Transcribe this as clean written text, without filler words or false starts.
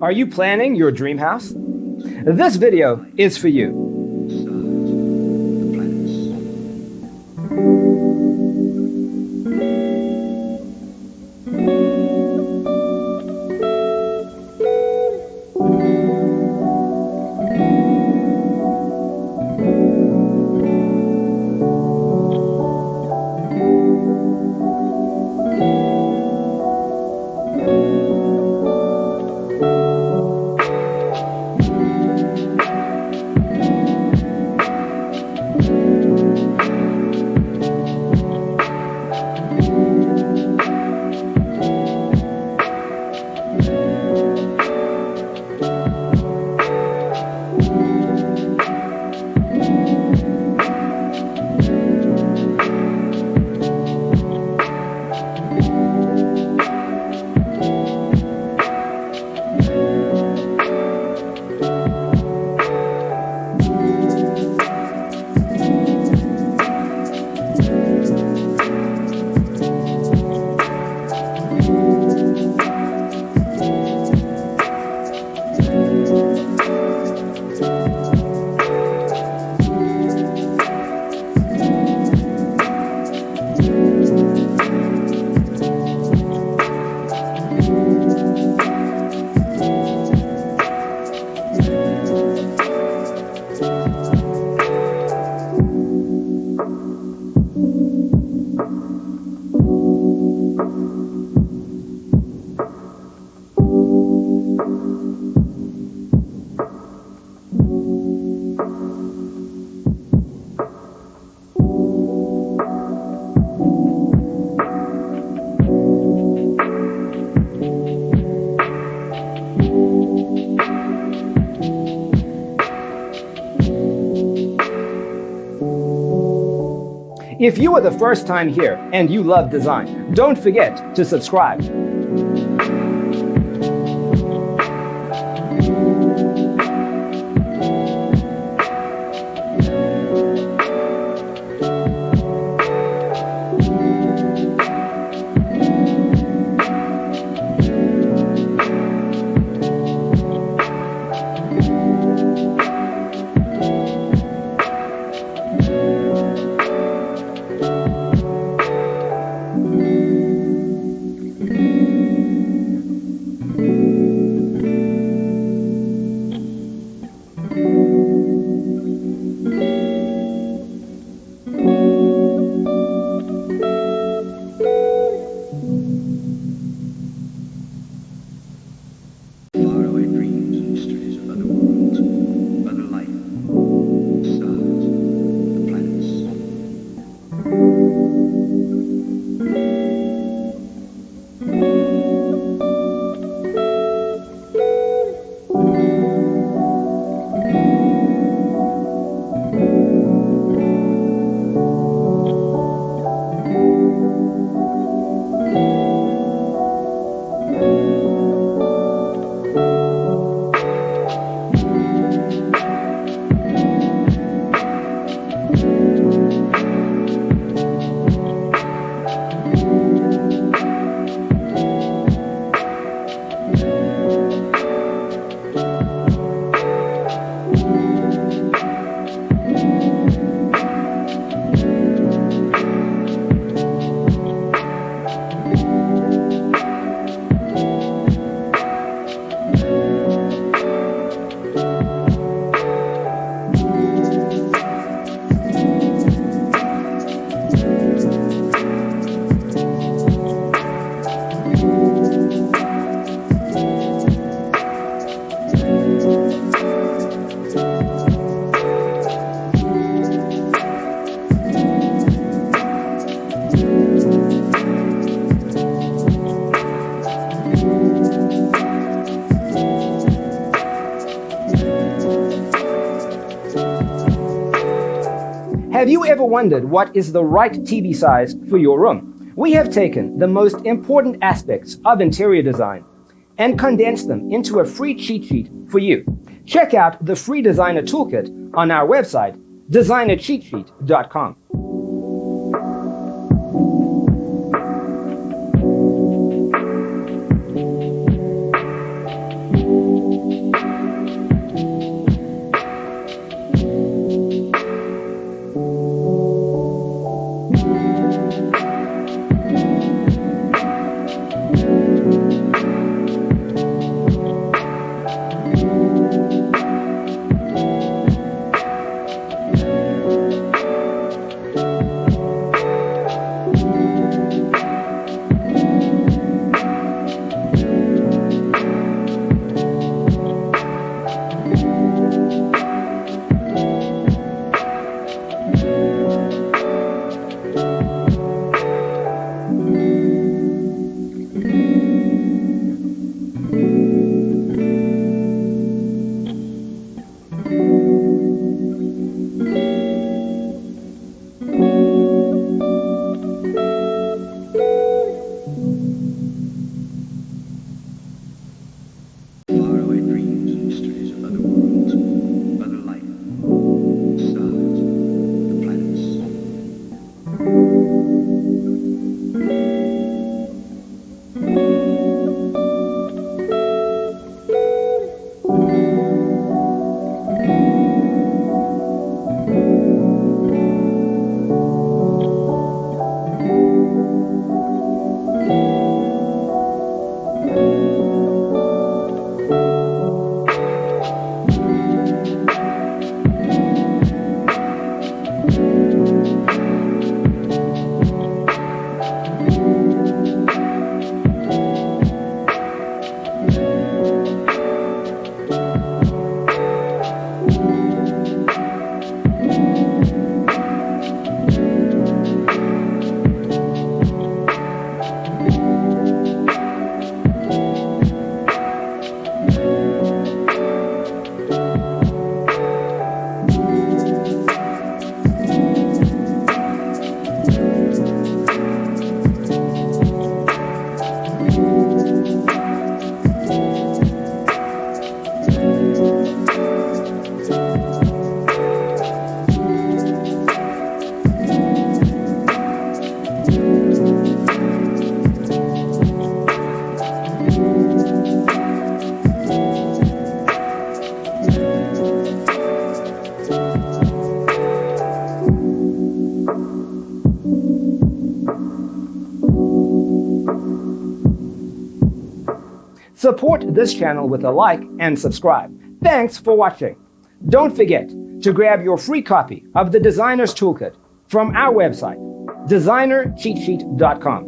Are you planning your dream house? This video is for you. If you are the first time here and you love design, don't forget to subscribe. Have you ever wondered what is the right TV size for your room? We have taken the most important aspects of interior design and condensed them into a free cheat sheet for you. Check out the free designer toolkit on our website, designercheatsheet.com. Faraway dreams and mysteries of other worlds, other life, stars, the planets. Support this channel with a like and subscribe. Thanks for watching. Don't forget to grab your free copy of the Designer's Toolkit from our website, designercheatsheet.com.